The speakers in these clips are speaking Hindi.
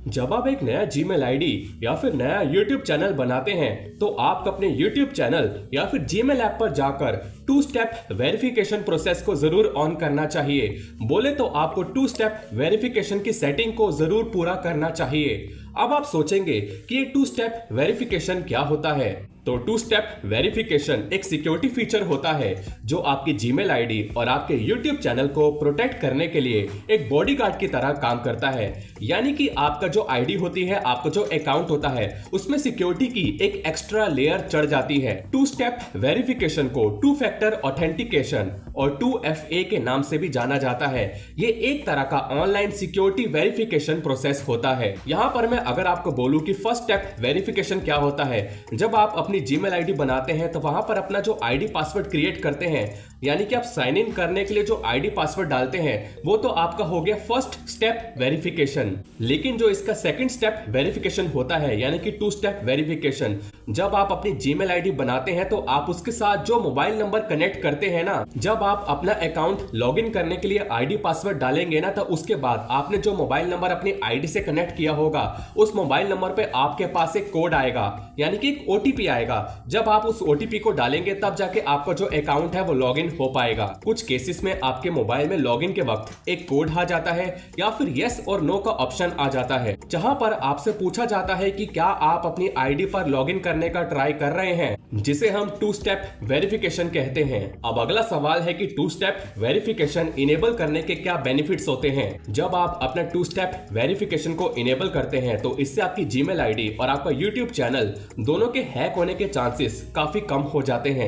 जब आप एक नया जीमेल आईडी या फिर नया यूट्यूब चैनल बनाते हैं तो आपको अपने यूट्यूब चैनल या फिर जीमेल ऐप पर जाकर टू स्टेप वेरिफिकेशन प्रोसेस को जरूर ऑन करना चाहिए। बोले तो आपको टू स्टेप वेरिफिकेशन की सेटिंग को जरूर पूरा करना चाहिए। अब आप सोचेंगे कि ये टू स्टेप वेरिफिकेशन क्या होता है। तो टू स्टेप वेरिफिकेशन एक सिक्योरिटी फीचर होता है जो आपकी जीमेल आईडी और आपके यूट्यूब चैनल को प्रोटेक्ट करने के लिए एक बॉडीगार्ड की तरह काम करता है। यानी कि आपका जो आईडी होती है, आपका जो अकाउंट होता है, उसमें सिक्योरिटी की एक एक्स्ट्रा लेयर चढ़ जाती है। टू स्टेप वेरिफिकेशन को टू फैक्टर ऑथेंटिकेशन और 2FA के नाम से भी जाना जाता है। ये एक तरह का ऑनलाइन सिक्योरिटी वेरिफिकेशन प्रोसेस होता है। यहाँ पर मैं अगर आपको बोलूं कि फर्स्ट स्टेप वेरिफिकेशन क्या होता है, जब आप अपनी जीमेल आईडी बनाते हैं तो वहां पर अपना जो आईडी पासवर्ड क्रिएट करते हैं, यानी कि आप साइन इन करने के लिए जो आईडी पासवर्ड डालते हैं, वो तो आपका हो गया फर्स्ट स्टेप वेरिफिकेशन। लेकिन जो इसका सेकंड स्टेप वेरिफिकेशन होता है, यानी कि टू स्टेप वेरिफिकेशन, जब आप अपनी जीमेल आईडी बनाते हैं तो आप उसके साथ जो मोबाइल नंबर कनेक्ट करते हैं ना, जब आप अपना अकाउंट लॉगिन करने के लिए आईडी पासवर्ड डालेंगे ना, तो उसके बाद आपने जो मोबाइल नंबर अपनी आईडी से कनेक्ट किया होगा, उस मोबाइल नंबर पे आपके पास एक कोड आएगा, यानी कि एक ओटीपी आएगा। जब आप उस ओटीपी को डालेंगे तब जाके आपका जो अकाउंट है वो लॉगिन हो पाएगा। कुछ केसेस में आपके मोबाइल में लॉगिन के वक्त एक कोड आ जाता है या फिर यस और नो का ऑप्शन आ जाता है, जहां पर आपसे पूछा जाता है कि क्या आप अपनी आईडी पर लॉगिन करने का ट्राई कर रहे हैं, जिसे हम टू स्टेप वेरिफिकेशन कहते हैं। अब अगला सवाल है कि टू स्टेप वेरिफिकेशन इनेबल करने के क्या बेनिफिट्स होते हैं। जब आप अपना टू स्टेप वेरिफिकेशन को इनेबल करते हैं तो इससे आपकी जीमेल आईडी और आपका यूट्यूब चैनल दोनों के हैक होने के चांसेस काफी कम हो जाते हैं।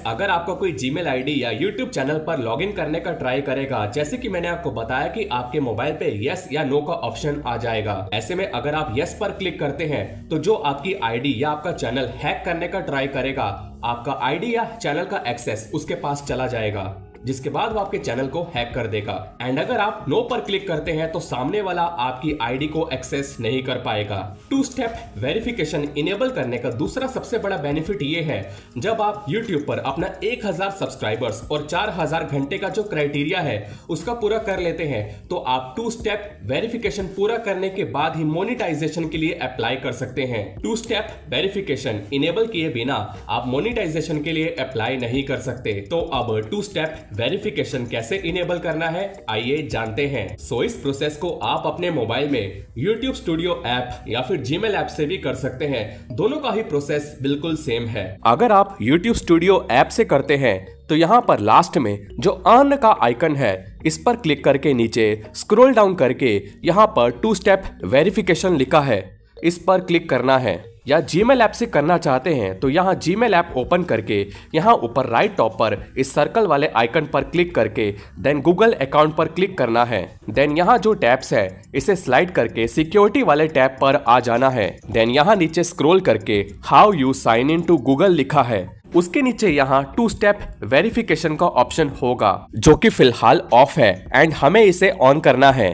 अगर आपका कोई जीमेल आईडी या यूट्यूब चैनल पर लॉगिन करने का ट्राई करेगा, जैसे कि मैंने आपको बताया कि आपके मोबाइल पे यस या नो का ऑप्शन आ जाएगा। ऐसे में अगर आप यस पर क्लिक करते हैं तो जो आपकी आईडी या आपका चैनल हैक करने का ट्राई करेगा, आपका आईडी या चैनल का एक्सेस उसके पास चला जाएगा, जिसके बाद वो आपके चैनल को हैक कर देगा। एंड अगर आप नो पर क्लिक करते हैं तो सामने वाला आपकी आईडी को एक्सेस नहीं कर पाएगा। टू स्टेप वेरिफिकेशन इनेबल करने का दूसरा सबसे बड़ा बेनिफिट ये है, जब आप YouTube पर अपना 1000 सब्सक्राइबर्स और 4000 घंटे का जो क्राइटेरिया है उसका पूरा कर लेते हैं, तो आप टू स्टेप वेरिफिकेशन पूरा करने के बाद ही मोनेटाइजेशन के लिए अप्लाई कर सकते हैं। टू स्टेप वेरिफिकेशन इनेबल किए बिना आप मोनेटाइजेशन के लिए अप्लाई नहीं कर सकते। तो अब टू स्टेप वेरिफिकेशन कैसे इनेबल करना है, आइए जानते हैं। सो इस प्रोसेस को आप अपने मोबाइल में YouTube स्टूडियो ऐप या फिर जीमेल ऐप से भी कर सकते हैं। दोनों का ही प्रोसेस बिल्कुल सेम है। अगर आप YouTube स्टूडियो ऐप से करते हैं तो यहाँ पर लास्ट में जो अर्न का आइकन है, इस पर क्लिक करके नीचे स्क्रॉल डाउन करके यहाँ पर टू स्टेप वेरिफिकेशन लिखा है, इस पर क्लिक करना है। या जीमेल ऐप से करना चाहते हैं तो यहाँ जीमेल ऐप ओपन करके यहाँ ऊपर राइट टॉप पर इस सर्कल वाले आइकन पर क्लिक करके देन गूगल अकाउंट पर क्लिक करना है। देन यहाँ जो टैब्स है इसे स्लाइड करके सिक्योरिटी वाले टैब पर आ जाना है। देन यहाँ नीचे स्क्रॉल करके how you sign in to Google लिखा है, उसके नीचे यहाँ टू स्टेप वेरिफिकेशन का ऑप्शन होगा जो कि फिलहाल ऑफ है एंड हमें इसे ऑन करना है।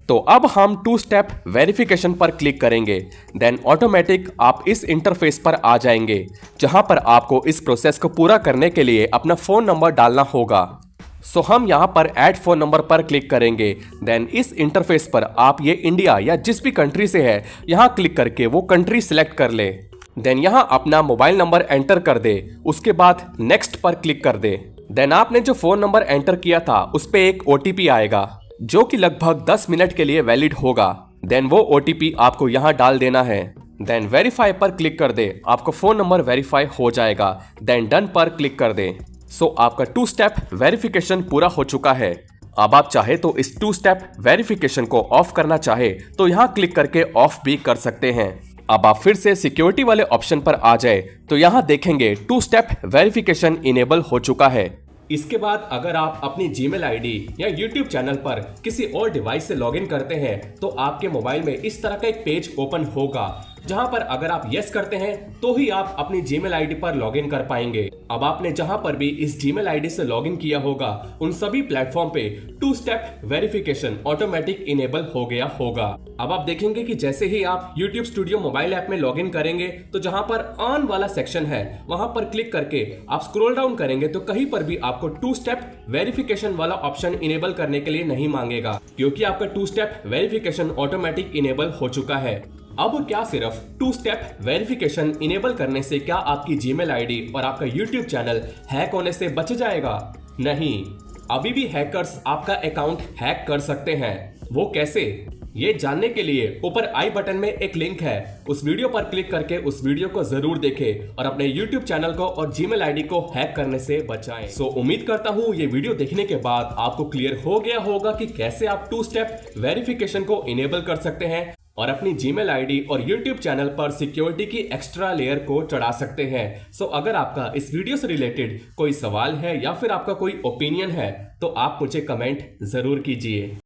तो अब हम टू स्टेप वेरिफिकेशन पर क्लिक करेंगे। देन ऑटोमेटिक आप इस इंटरफेस पर आ जाएंगे जहां पर आपको इस प्रोसेस को पूरा करने के लिए अपना फोन नंबर डालना होगा। सो हम यहां पर ऐड फोन नंबर पर क्लिक करेंगे। देन इस इंटरफेस पर आप ये इंडिया या जिस भी कंट्री से है यहां क्लिक करके वो कंट्री सिलेक्ट कर ले। देन यहां अपना मोबाइल नंबर एंटर कर दे, उसके बाद नेक्स्ट पर क्लिक कर दे। देन आपने जो फोन नंबर एंटर किया था उस पर एक OTP आएगा जो कि लगभग 10 मिनट के लिए वैलिड होगा। देन वो OTP आपको यहाँ डाल देना है। देन वेरीफाई पर क्लिक कर दे, आपका फोन नंबर वेरीफाई हो जाएगा। देन डन पर क्लिक कर दे। सो आपका टू स्टेप वेरिफिकेशन पूरा हो चुका है। अब आप चाहे तो इस टू स्टेप वेरिफिकेशन को ऑफ करना चाहे तो यहाँ क्लिक करके ऑफ भी कर सकते हैं। अब आप फिर से सिक्योरिटी वाले ऑप्शन पर आ जाए तो यहाँ देखेंगे टू स्टेप वेरिफिकेशन इनेबल हो चुका है। इसके बाद अगर आप अपनी जीमेल आईडी या यूट्यूब चैनल पर किसी और डिवाइस से लॉगिन करते हैं तो आपके मोबाइल में इस तरह का एक पेज ओपन होगा जहां पर अगर आप यस करते हैं तो ही आप अपनी जीमेल आईडी पर लॉगिन कर पाएंगे। अब आपने जहां पर भी इस जीमेल आईडी से लॉगिन किया होगा उन सभी प्लेटफॉर्म पे 2 स्टेप वेरिफिकेशन ऑटोमेटिक इनेबल हो गया होगा। अब आप देखेंगे कि जैसे ही आप YouTube स्टूडियो मोबाइल ऐप में लॉगिन करेंगे तो जहां पर ऑन वाला सेक्शन है वहां पर क्लिक करके आप स्क्रॉल डाउन करेंगे तो कहीं पर भी आपको 2 स्टेप वेरिफिकेशन वाला ऑप्शन इनेबल करने के लिए नहीं मांगेगा, क्योंकि आपका 2 स्टेप वेरिफिकेशन ऑटोमेटिक इनेबल हो चुका है। अब क्या सिर्फ 2 स्टेप वेरिफिकेशन इनेबल करने से क्या आपकी जीमेल आईडी और आपका YouTube चैनल हैक होने से बच जाएगा? नहीं, अभी भी हैकर्स आपका अकाउंट हैक कर सकते हैं। वो कैसे? ये जानने के लिए ऊपर आई बटन में एक लिंक है, उस वीडियो पर क्लिक करके उस वीडियो को जरूर देखें और अपने YouTube चैनल को और जीमेल आईडी को हैक करने से बचाएं। सो उम्मीद करता हूँ ये वीडियो देखने के बाद आपको क्लियर हो गया होगा कि कैसे आप 2 स्टेप वेरिफिकेशन को इनेबल कर सकते हैं और अपनी जीमेल आईडी और YouTube चैनल पर सिक्योरिटी की एक्स्ट्रा लेयर को चढ़ा सकते हैं। सो अगर आपका इस वीडियो से रिलेटेड कोई सवाल है या फिर आपका कोई ओपिनियन है तो आप मुझे कमेंट जरूर कीजिए।